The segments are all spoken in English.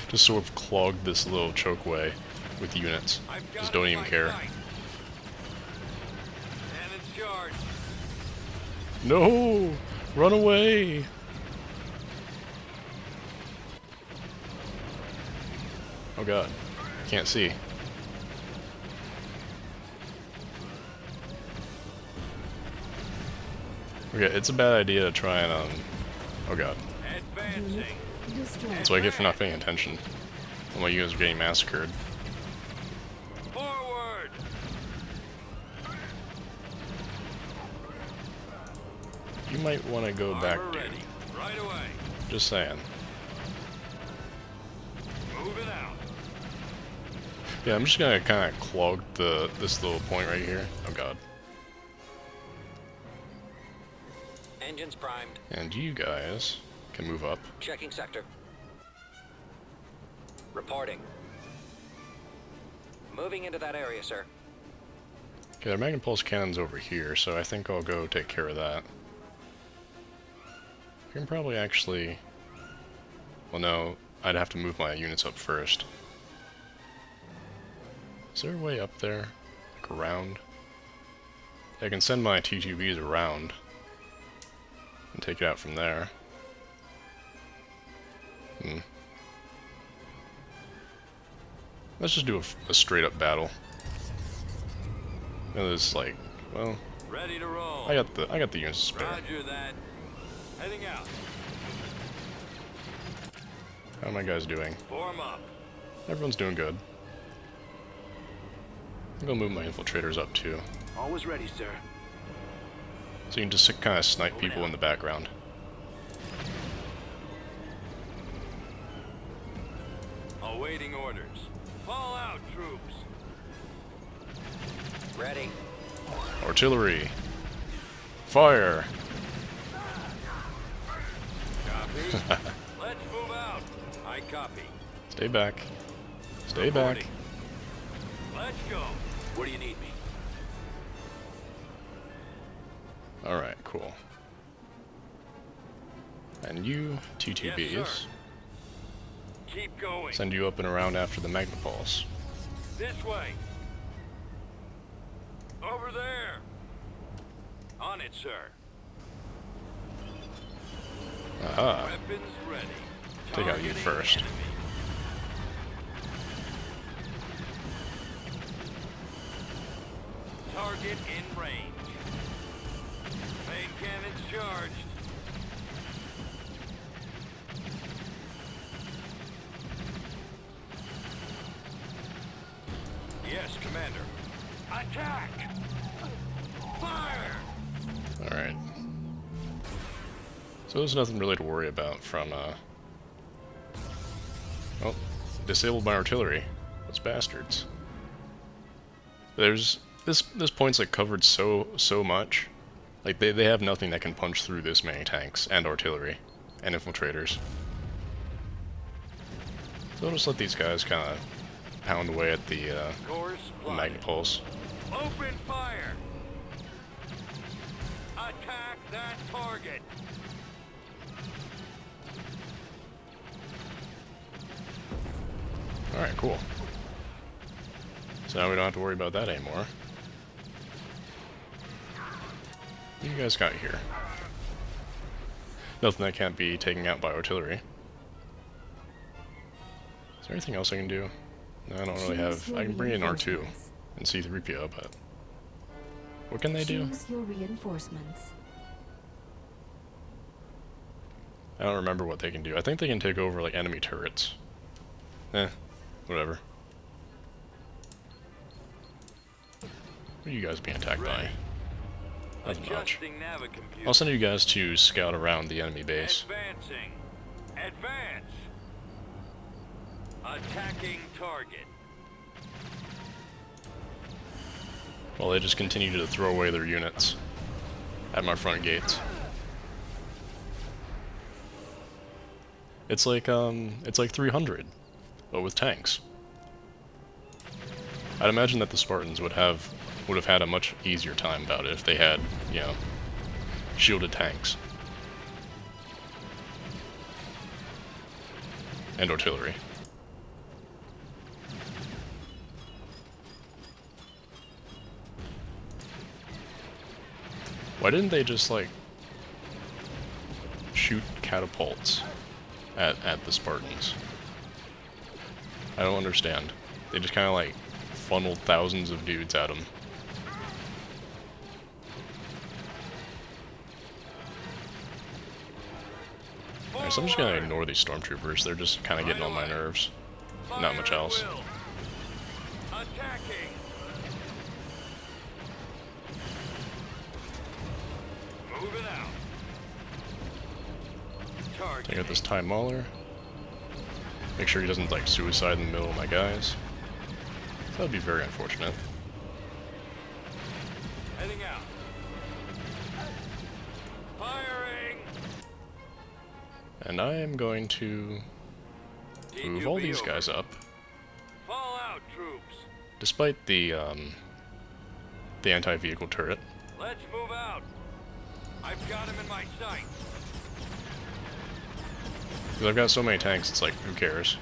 Just sort of clogged this little chokeway with units. Just don't even care. No! Run away! Oh god. Can't see. Okay, it's a bad idea to try and, oh god. That's what I get for not paying attention. While my units are getting massacred. Forward! You might want to go back, dude. Right away. Just saying. Moving out. Yeah, I'm just gonna kind of clog this little point right here. Oh god. Engines primed. And you guys can move up. Checking sector. Reporting. Moving into that area, sir. Okay, their Magnum Pulse Cannon's over here, so I think I'll go take care of that. I can probably actually... Well, no, I'd have to move my units up first. Is there a way up there? Like around? I can send my T2Bs around and take it out from there. Let's just do a straight up battle. And there's like, well, Ready to roll. I got the units to spare. Roger that. Heading out. How are my guys doing? Form up. Everyone's doing good. I'm gonna move my infiltrators up too, Always ready, sir. so you can just kind of snipe people in the background. Awaiting orders. Fall out, troops. Ready. Artillery, fire! Copy. Let's move out. I copy. Stay back. Stay back. Reporting. Let's go. Where do you need me? Alright, cool. And you, T2Bs, Yes, sir. Keep going. send you up and around after the Magnapulse. This way. Over there. On it, sir. Aha. Weapons ready. Take out you Targeting first. enemy. Target in range. Main cannons charged. Yes, Commander. Attack! Fire! Alright. So there's nothing really to worry about from, Oh, disabled my artillery. Those bastards. There's... This point's, like, covered so much. Like, they have nothing that can punch through this many tanks, and artillery, and infiltrators. So I'll just let these guys kind of pound away at the Course plotted. Magnapulse. Open fire! Attack that target! Alright, cool. So now we don't have to worry about that anymore. What do you guys got here? Nothing that can't be taken out by artillery. Is there anything else I can do? No, I don't really have... I can bring in R2 and C-3PO, but... What can they do? Choose your reinforcements. I don't remember what they can do. I think they can take over, like, enemy turrets. Whatever. What are you guys being attacked by? Nothing much. Adjusting navicomputer. I'll send you guys to scout around the enemy base. Advancing. Advance. Attacking target. While they just continue to throw away their units at my front gates. It's like 300, but with tanks. I'd imagine that the Spartans would have had a much easier time about it if they had, you know, shielded tanks. And artillery. Why didn't they just, like, shoot catapults at the Spartans? I don't understand. They just kind of, like, funneled thousands of dudes at them. Alright, so I'm just gonna ignore these stormtroopers. They're just kind of getting on my nerves. Not much else. Attacking. Move it out. Take out this TIE Mauler. Make sure he doesn't, like, suicide in the middle of my guys. That would be very unfortunate. Heading out. Firing. And I am going to move all these guys up. Fall out, troops. Despite the anti-vehicle turret. Let's move out. I've got him in my sight. Because I've got so many tanks, it's like, who cares?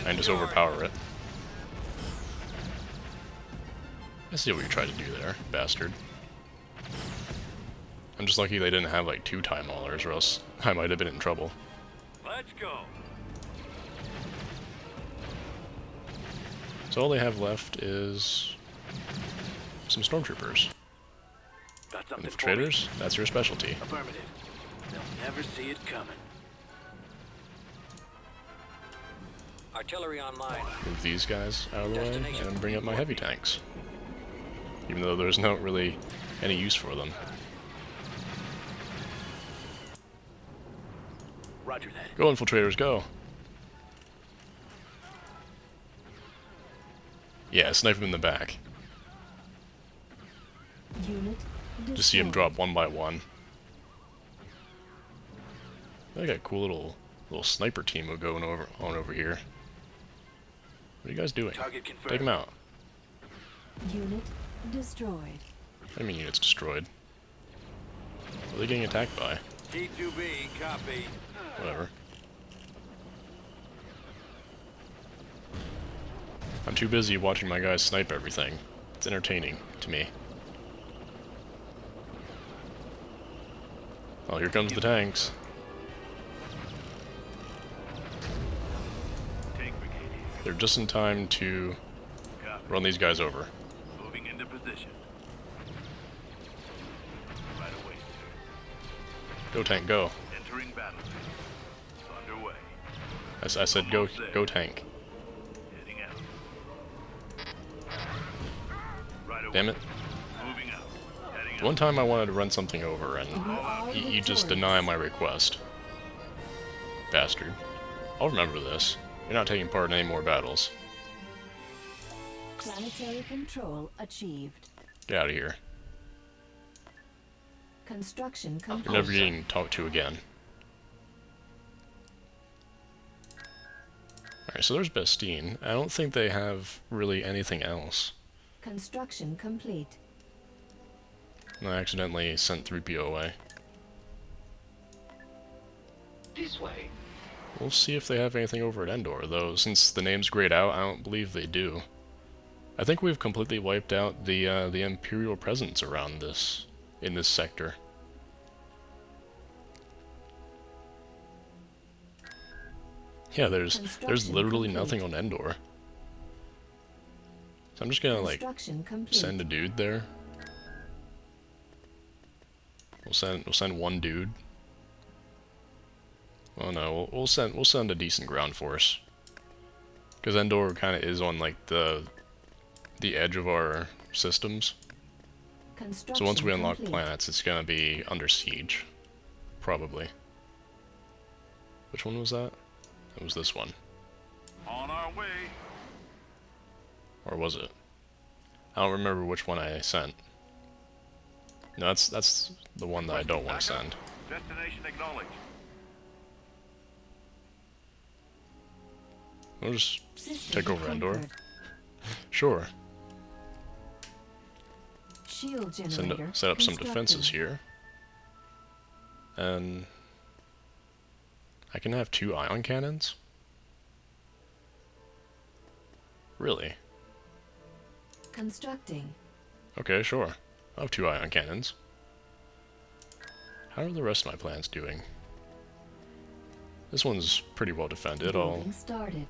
I can just overpower it. I see what you tried to do there, bastard. I'm just lucky they didn't have, like, 2 TIE Maulers, or else I might have been in trouble. Let's go. So all they have left is some stormtroopers. Got something for me. Infiltrators, that's your specialty. Affirmative. They'll never see it coming. Artillery online. Move these guys out of the way, and bring up my heavy tanks. Even though there's not really any use for them. Roger that. Go, infiltrators, go! Yeah, snipe him in the back. Unit Just see him destroyed. drop one by one. I got a cool little sniper team going over here. What are you guys doing? Target confirmed. Take him out. Unit destroyed. I mean units destroyed. What are they getting attacked by? T2B, copy. Whatever. I'm too busy watching my guys snipe everything. It's entertaining to me. Oh, here comes the tanks. Tank brigade. They're just in time to Copy. run these guys over. Moving into position. Right away, sir. Go tank, go. Entering battle. Underway. I said go tank. Heading out. Right away. Damn it. Moving out. Heading out. One time I wanted to run something over and You are you just victorious. deny my request. Bastard. I'll remember this. You're not taking part in any more battles. Planetary control achieved. Get out of here. Construction You're complete. never getting talked to again. Alright, so there's Bestine. I don't think they have really anything else. Construction complete. And I accidentally sent 3PO away. This way. We'll see if they have anything over at Endor, though since the name's grayed out, I don't believe they do. I think we've completely wiped out the Imperial presence around this, in this sector. Yeah, there's Construction literally complete. nothing on Endor. So I'm just gonna, like, Construction complete. send a dude there. We'll send one dude. Oh no, we'll send a decent ground force. Because Endor kind of is on, like, the edge of our systems. So once we unlock complete. planets, it's gonna be under siege. Probably. Which one was that? It was this one. On our way. Or was it? I don't remember which one I sent. No, that's the one that I don't want to send. Destination acknowledged. We'll just System take over Endor. conquered. Sure. Shield generator Set up some constructed. defenses here. And I can have 2 ion cannons? Really? Constructing. Okay, sure. I'll have 2 ion cannons. How are the rest of my plans doing? This one's pretty well defended. I'll Building started.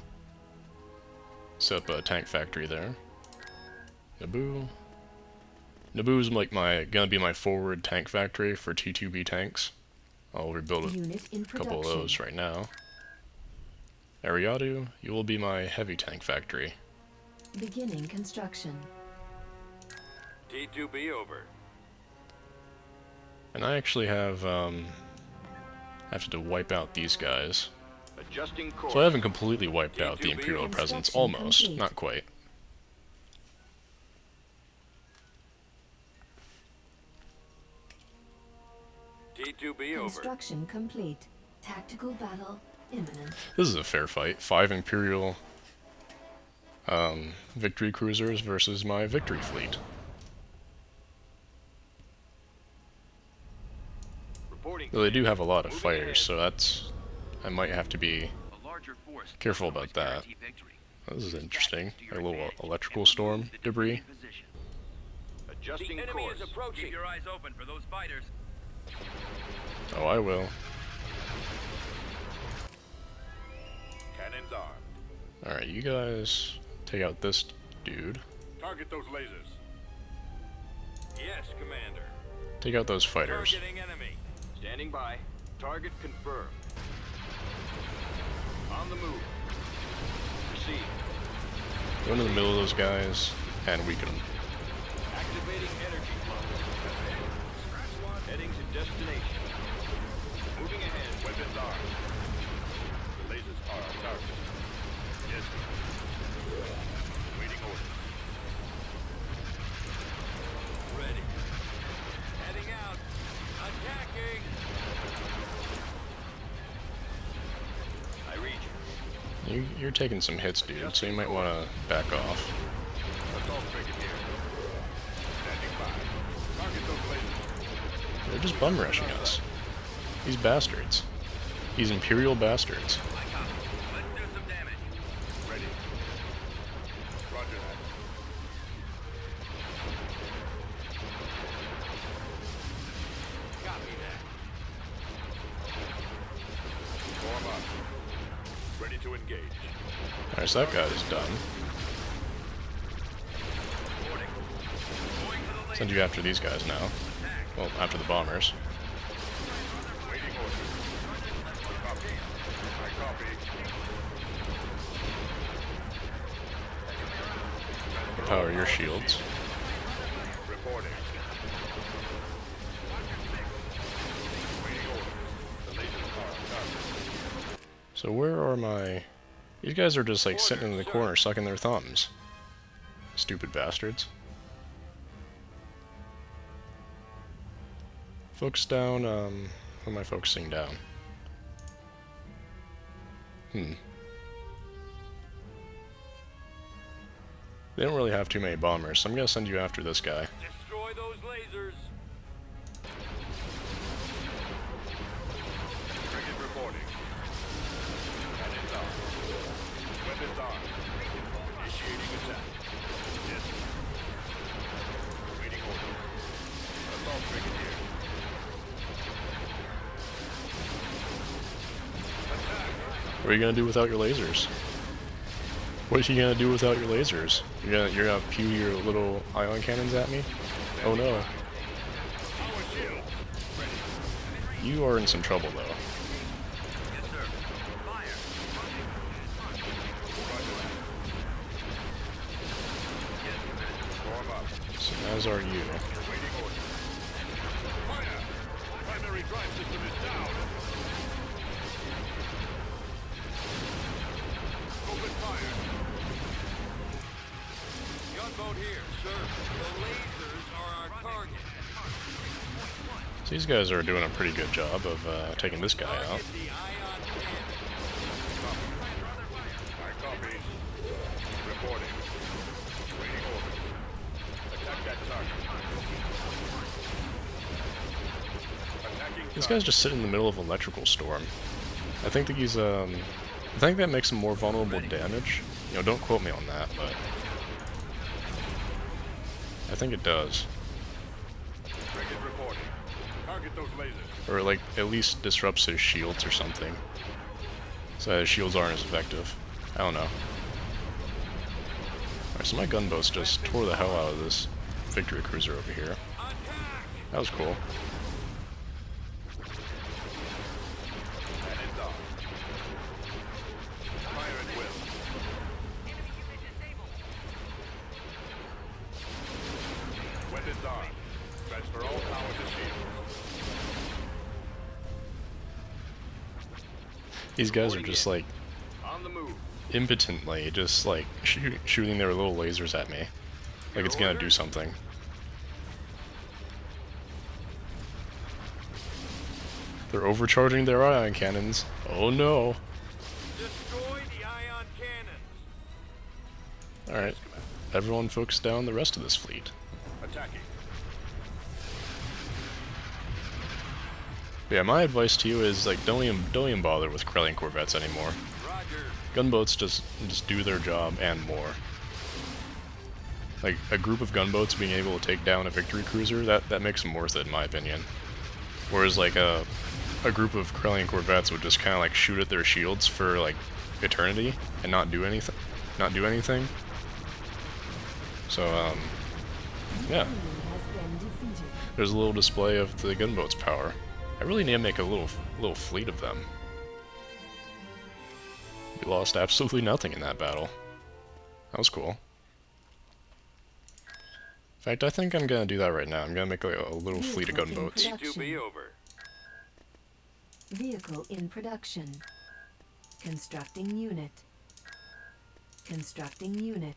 set up a tank factory there. Naboo. Naboo's like gonna be my forward tank factory for T2B tanks. I'll rebuild Unit in a couple of production. those right now. Ariadu, you will be my heavy tank factory. Beginning construction. T2B over. And I actually have to wipe out these guys. Adjusting course. So I haven't completely wiped out the T2B Imperial presence, construction almost, complete. not quite. T2B over. Construction complete. Tactical battle imminent. This is a fair fight. 5 Imperial victory cruisers versus my victory fleet. Reporting. Though they do have a lot of fighters, so I might have to be A larger force careful about that. guarantee victory. This is interesting. A little electrical storm debris. Adjusting The enemy course. is approaching. Keep your eyes open for those fighters. Oh, I will. Cannons armed. Alright, you guys take out this dude. Target those lasers. Yes, Commander. Take out those fighters. Targeting enemy. Standing by. Target confirmed. On the move. Proceed. Go into the middle of those guys and weaken them. Activating energy flow. Heading to destination. Moving ahead. Weapons armed. The lasers are our target. Yes, sir. Waiting orders. Ready. Heading out. Attacking. I read you. You're taking some hits, dude, so you might want to back off. Assault frigate here. Standing by. Target those lasers. They're just bum rushing us. These bastards. These Imperial bastards. I copy. Let's do some damage. Ready. Roger that. Copy that. Form up. Ready to engage. Alright, so that guy's done. Boarding. Going to the Send you after these guys now. attack. Well, after the bombers. Waiting orders. Copy. I copy. Power your shields. Reporting. Waiting orders. The lasers are on target. So where are my... These guys are just like sitting in the corner sucking their thumbs. Stupid bastards. Focus down, who am I focusing down? They don't really have too many bombers, so I'm gonna send you after this guy. Destroy those lasers. Frigate reporting. Cannons armed. Weapons armed. Initiating attack. Yes. Waiting order. Assault frigate here. Attack. What are you gonna do without your lasers? What are you gonna do without your lasers? You're gonna pew your little ion cannons at me? Oh no. Power shield. Ready. You are in some trouble though. Yes, sir. Fire. Roger that. Yes, Commander. Form up. So as are you. Waiting orders. Fire! Primary drive system is down. Open fire. Gunboat here, sir. The lasers are our target. So these guys are doing a pretty good job of taking this guy out. Target the ion cannon. I copy. Reporting. Waiting orders. Attack that target. Attacking This target. guy's just sitting in the middle of an electrical storm. I think that he's I think that makes him more vulnerable to damage. You know, don't quote me on that, but I think it does. Frigate reporting. Target those lasers. Or, like, at least disrupts his shields or something. So his shields aren't as effective. I don't know. Alright, so my gunboats just tore the hell out of this victory cruiser over here. That was cool. And it's on. Fire at will. Weapons on. Transfer all power to shield. These guys are just like On the move. impotently just like shooting their little lasers at me. Like it's gonna do something. They're overcharging their ion cannons. Oh no. Destroy the ion cannons. Alright. Everyone focus down the rest of this fleet. Attacking. But yeah, my advice to you is like don't even bother with Krellian corvettes anymore. Roger. Gunboats just do their job and more. Like a group of gunboats being able to take down a victory cruiser, that makes them worth it in my opinion. Whereas like a group of Krellian corvettes would just kind of like shoot at their shields for like eternity and not do anything. So yeah. There's a little display of the gunboat's power. I really need to make a little fleet of them. We lost absolutely nothing in that battle. That was cool. In fact, I think I'm gonna do that right now. I'm gonna make like a little fleet of gunboats. T2B over. Vehicle in production. Constructing unit. Constructing unit.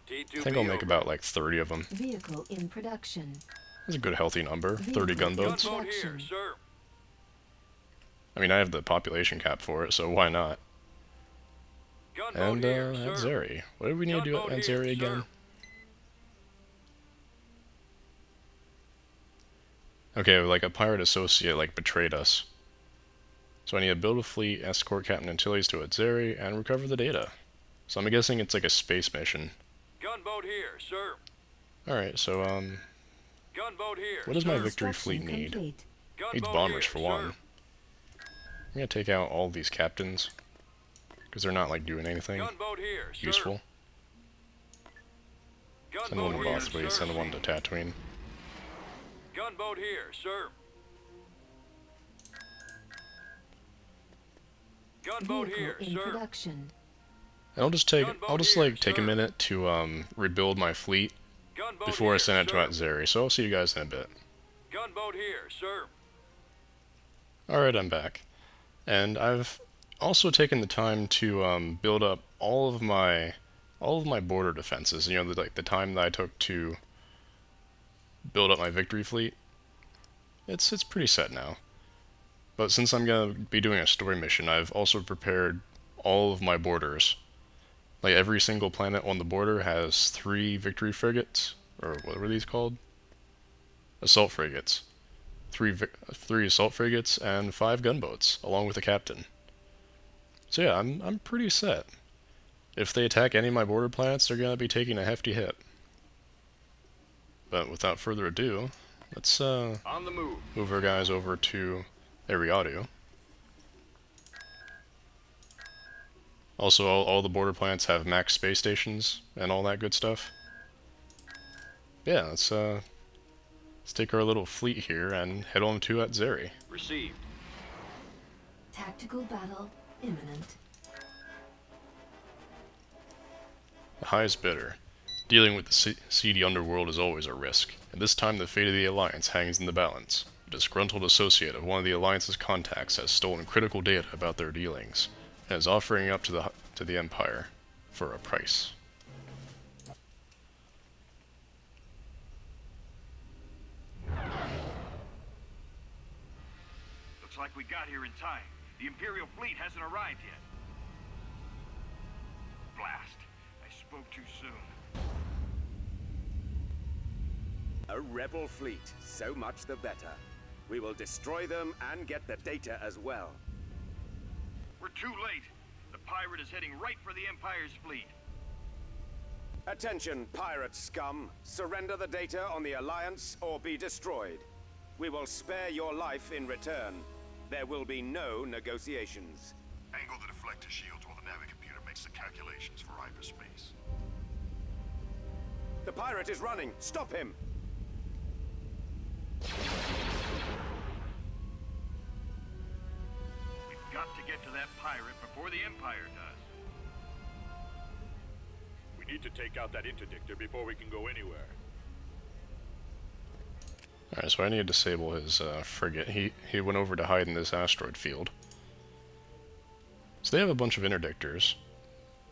T2B I think I'll make over. about like 30 of them. Vehicle in production. That's a good healthy number. 30 gunboats. Gunboat here, sir. I mean, I have the population cap for it, so why not? Gunboat And here, at sir. Zeri. What did we need to do Gunboat at here, Zeri sir. again? Okay, like a pirate associate like betrayed us. So I need to build a fleet, escort Captain Antilles to Atzeri, and recover the data. So I'm guessing it's like a space mission. Gunboat here, sir. Alright, so Gunboat here. what does my sir. victory fleet Construction need? complete. Needs Gunboat bombers here, for sir. one. I'm gonna take out all these captains. Because they're not like doing anything Gunboat here, sir. useful. Send one to Gunboat here, Bothway, sir. send one to Tatooine. Gunboat here, sir. Gunboat Vehicle here, in sir. production. And I'll just like take a minute to rebuild my fleet Gunboat before I here, send it to sir. Atzeri, so I'll see you guys in a bit. Gunboat here, sir. Alright, I'm back. And I've also taken the time to build up all of my border defenses. You know, the time that I took to build up my victory fleet. It's pretty set now. But since I'm gonna be doing a story mission, I've also prepared all of my borders. Like every single planet on the border has 3 victory frigates, or what were these called? Assault frigates. 3 assault frigates and 5 gunboats, along with a captain. So yeah, I'm pretty set. If they attack any of my border planets, they're gonna be taking a hefty hit. But without further ado, let's On the move. move our guys over to Ariadu. Also, all the border planets have max space stations and all that good stuff. Yeah, let's take our little fleet here and head on to Atzeri. Received. Tactical battle imminent. The highest bidder. Dealing with the seedy underworld is always a risk, and this time the fate of the Alliance hangs in the balance. A disgruntled associate of one of the Alliance's contacts has stolen critical data about their dealings, and is offering it up to the Empire for a price. Looks like we got here in time. The Imperial fleet hasn't arrived yet. Blast. I spoke too soon. A rebel fleet, so much the better. We will destroy them and get the data as well. We're too late. The pirate is heading right for the Empire's fleet. Attention, pirate scum. Surrender the data on the Alliance or be destroyed. We will spare your life in return. There will be no negotiations. Angle the deflector shields while the navicomputer makes the calculations for hyperspace. The pirate is running. Stop him! We've got to get to that pirate before the Empire does. We need to take out that interdictor before we can go anywhere. Alright, so I need to disable his frigate. He went over to hide in this asteroid field. So they have a bunch of interdictors.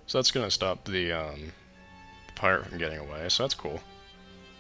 So that's going to stop the pirate from getting away, so that's cool.